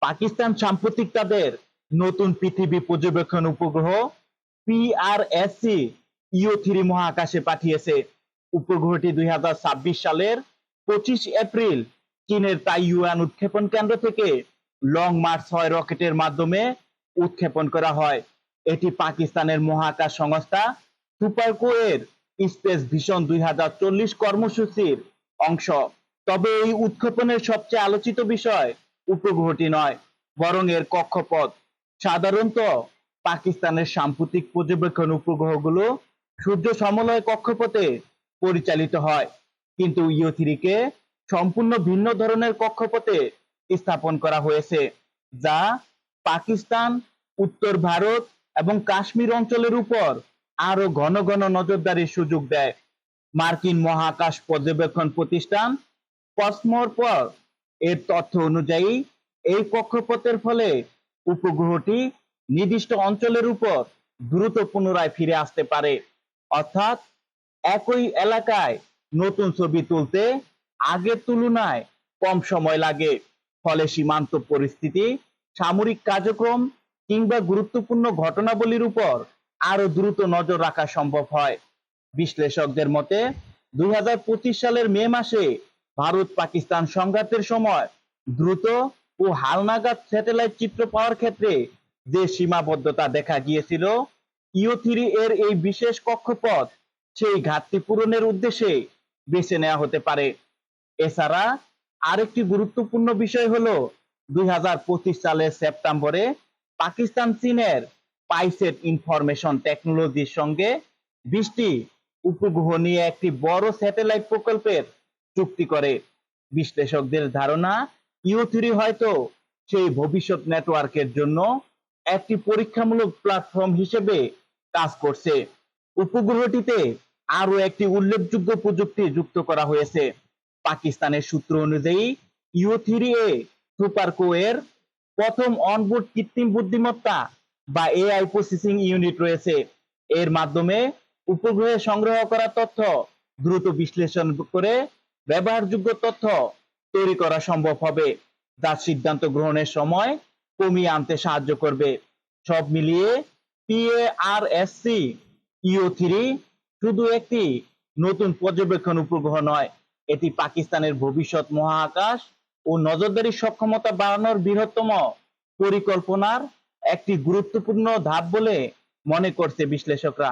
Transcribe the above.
পাকিস্তান সাম্প্রতিক তাদের নতুন পৃথিবী পর্যবেক্ষণ উপগ্রহ PRSC ইও-3 মহাকাশে পাঠিয়েছে। উপগ্রহটি 2026 সালের 25 এপ্রিল চীনের তাইওয়ান উৎক্ষেপণ কেন্দ্র থেকে লং মার্চ 6 রকেটের মাধ্যমে উৎক্ষেপণ করা হয়। এটি পাকিস্তানের মহাকাশ সংস্থা সুপারকো এর স্পেস ভিশন 2040 কর্মসূচির অংশ। তবে এই উৎক্ষেপণের সবচেয়ে আলোচিত বিষয় উপগ্রহটি নয়, বরং এর কক্ষপথ। সাধারণত পাকিস্তানের সাম্প্রতিক পর্যবেক্ষণ উপগ্রহগুলো সূর্য সমলয় কক্ষপথে পরিচালিত হয়, কিন্তু ইও-3 কে সম্পূর্ণ ভিন্ন ধরনের কক্ষপথে স্থাপন করা হয়েছে, যা পাকিস্তান, উত্তর ভারত এবং কাশ্মীর অঞ্চলের উপর আরো ঘন ঘন নজরদারির সুযোগ দেয়। মার্কিন মহাকাশ পর্যবেক্ষণ প্রতিষ্ঠান কসমোস এর তথ্য অনুযায়ী এই কক্ষপথের ফলে উপগ্রহটি নির্দিষ্ট অঞ্চলের উপর দ্রুত পুনরায় ফিরে আসতে পারে, অর্থাৎ একই এলাকায় নতুন ছবি তুলতে আগের তুলনায় কম সময় লাগে। ফলে সীমান্ত পরিস্থিতি, সামরিক কার্যক্রম কিংবা গুরুত্বপূর্ণ ঘটনাবলীর উপর আরো দ্রুত নজর রাখা সম্ভব হয়। বিশ্লেষকদের মতে 2025 সালের মে মাসে ভারত পাকিস্তান সংঘাতের সময় দ্রুত ও হালনাগাদ স্যাটেলাইট চিত্র পাওয়ার ক্ষেত্রে যে সীমাবদ্ধতা দেখা গিয়েছিল, ইও-3 এর এই বিশেষ কক্ষপথ সেই ঘাটতি পূরণের উদ্দেশ্যে বেছে নেওয়া হতে পারে। এছাড়া আরেকটি গুরুত্বপূর্ণ বিষয় হলো 2025 সালের সেপ্টেম্বরে পাকিস্তান চীনের পাইসেট ইনফরমেশন টেকনোলজির সঙ্গে 20টি উপগ্রহ নিয়ে একটি বড় স্যাটেলাইট প্রকল্পের চুক্তি করে। বিশ্লেষকদের ধারণা, ইও-3 হয়তো সেই ভবিষ্যৎ নেটওয়ার্কের জন্য একটি পরীক্ষামূলক প্ল্যাটফর্ম হিসেবে কাজ করছে। উপগ্রহটিতে আরো একটি উল্লেখযোগ্য প্রযুক্তি যুক্ত করা হয়েছে। পাকিস্তানের সূত্র অনুযায়ী ইও-3 এ সুপারকো এর প্রথম অনবোর্ড কৃত্রিম বুদ্ধিমত্তা বা AI প্রসেসিং ইউনিট রয়েছে। এর মাধ্যমে উপগ্রহে সংগ্রহ করা তথ্য দ্রুত বিশ্লেষণ করে ব্যবহারযোগ্য তথ্য তৈরি করা সম্ভব হবে, যা সিদ্ধান্ত গ্রহণের সময় কমিয়ে আনতে সাহায্য করবে। সব মিলিয়ে PRSC ইও-3 শুধু একটি নতুন পর্যবেক্ষণ উপগ্রহ নয়, এটি পাকিস্তানের ভবিষ্যৎ মহাকাশ ও নজরদারি সক্ষমতা বাড়ানোর বৃহত্তম পরিকল্পনার একটি গুরুত্বপূর্ণ ধাপ বলে মনে করছে বিশ্লেষকরা।